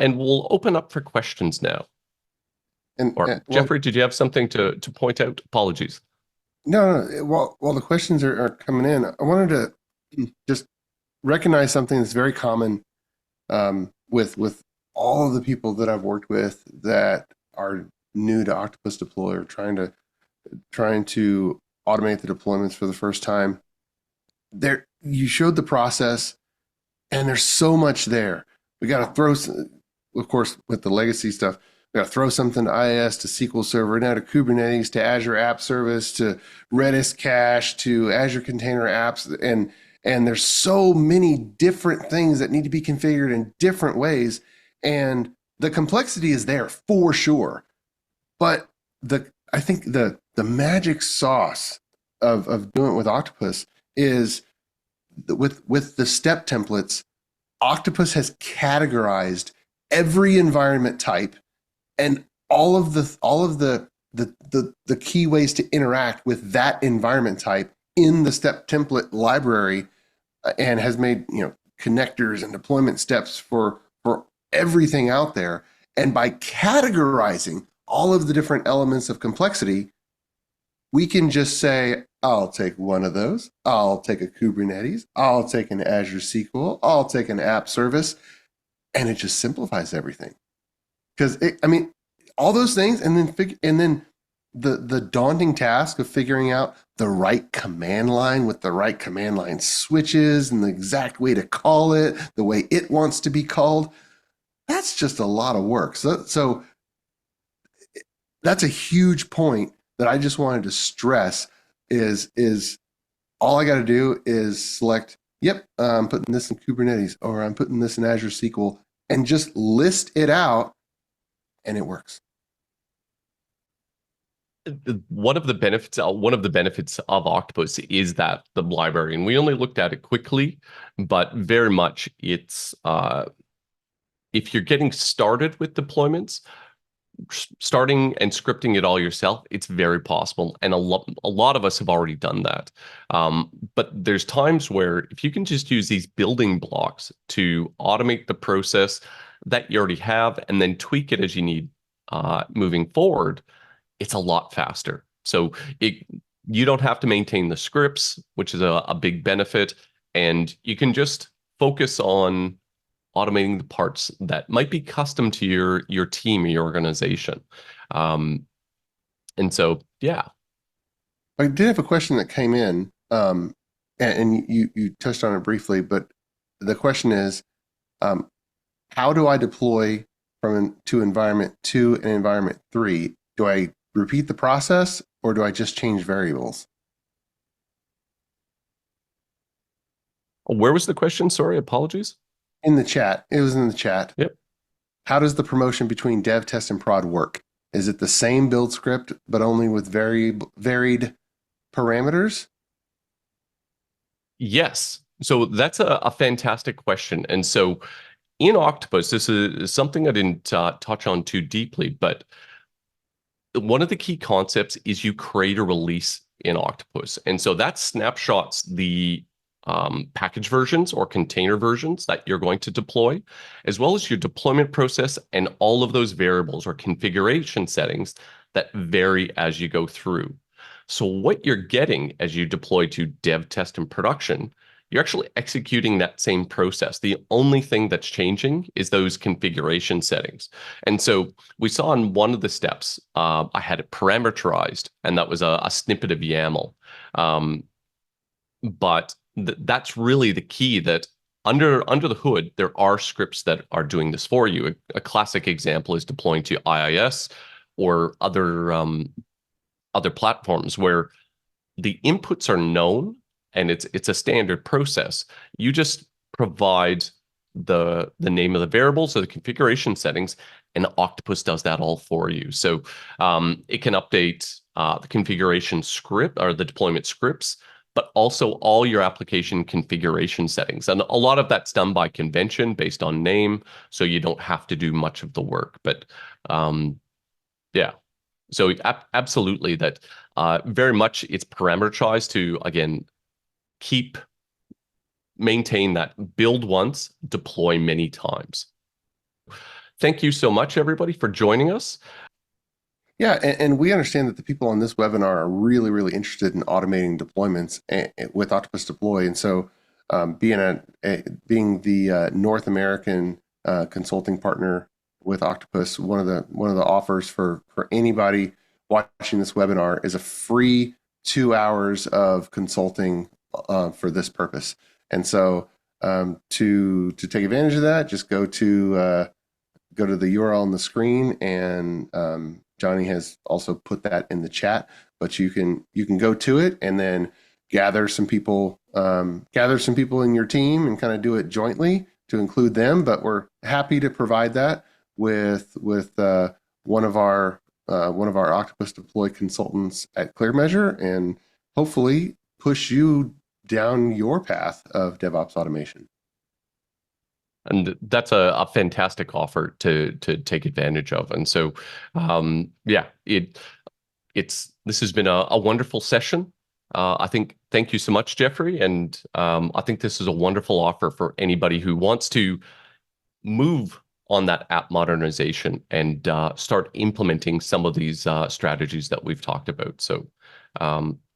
And we'll open up for questions now. Or Jeffrey, did you have something to point out? Apologies. No. While the questions are coming in, I wanted to just recognize something that's very common with all of the people that I've worked with that are new to Octopus Deploy or trying to automate the deployments for the first time. There, you showed the process, and there's so much there. We got to throw, of course, with the legacy stuff. We got to throw something to IIS, to SQL Server, now to Kubernetes, to Azure App Service, to Redis Cache, to Azure Container Apps, and there's so many different things that need to be configured in different ways, and the complexity is there for sure. But I think the magic sauce of doing it with Octopus is with the step templates. Octopus has categorized every environment type and all of the key ways to interact with that environment type in the step template library, and has made connectors and deployment steps for everything out there. And by categorizing all of the different elements of complexity, we can just say, I'll take one of those. I'll take a Kubernetes. I'll take an Azure SQL. I'll take an app service. And it just simplifies everything. Because all those things, and then the daunting task of figuring out the right command line with the right command line switches and the exact way to call it, the way it wants to be called, that's just a lot of work. So that's a huge point that I just wanted to stress is all I got to do is select, yep, I'm putting this in Kubernetes, or I'm putting this in Azure SQL, and just list it out, and it works. One of the benefits of Octopus is that the library, and we only looked at it quickly, but very much it's if you're getting started with deployments, starting and scripting it all yourself, it's very possible, and a lot of us have already done that. But there's times where if you can just use these building blocks to automate the process that you already have, and then tweak it as you need moving forward, it's a lot faster. So you don't have to maintain the scripts, which is a big benefit, and you can just focus on automating the parts that might be custom to your team or your organization. And so, yeah. I did have a question that came in, and you touched on it briefly, but the question is, how do I deploy to environment 2 and environment 3? Do I repeat the process, or do I just change variables? Where was the question? Sorry, apologies. In the chat. It was in the chat. Yep. How does the promotion between dev, test, and prod work? Is it the same build script, but only with varied parameters? Yes. So that's a fantastic question. And so in Octopus, this is something I didn't touch on too deeply, but one of the key concepts is you create a release in Octopus. And so that snapshots the package versions or container versions that you're going to deploy, as well as your deployment process and all of those variables or configuration settings that vary as you go through. So what you're getting as you deploy to dev, test, and production, you're actually executing that same process. The only thing that's changing is those configuration settings. And so we saw in one of the steps, I had it parameterized, and that was a snippet of YAML. But that's really the key, that under the hood, there are scripts that are doing this for you. A classic example is deploying to IIS or other platforms where the inputs are known and it's a standard process. You just provide the name of the variables or the configuration settings, and Octopus does that all for you. So it can update the configuration script or the deployment scripts, but also all your application configuration settings. And a lot of that's done by convention based on name, so you don't have to do much of the work. But yeah, so absolutely that very much it's parameterized to, again, maintain that build once, deploy many times. thank you so much, everybody, for joining us. Yeah, and we understand that the people on this webinar are really, really interested in automating deployments with Octopus Deploy. And so being the North American consulting partner with Octopus, one of the offers for anybody watching this webinar is a free 2 hours of consulting for this purpose. And so to take advantage of that, just go to the URL on the screen, and Johnny has also put that in the chat. But you can go to it and then gather some people in your team and kind of do it jointly to include them. But we're happy to provide that with one of our Octopus Deploy consultants at ClearMeasure, and hopefully push you down your path of DevOps automation. And that's a fantastic offer to take advantage of. And so, yeah, this has been a wonderful session. I think thank you so much, Jeffrey. And I think this is a wonderful offer for anybody who wants to move on that app modernization and start implementing some of these strategies that we've talked about. So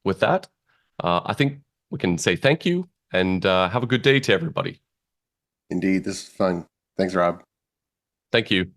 with that, I think we can say thank you and have a good day to everybody. Indeed, this is fun. Thanks, Rob. Thank you.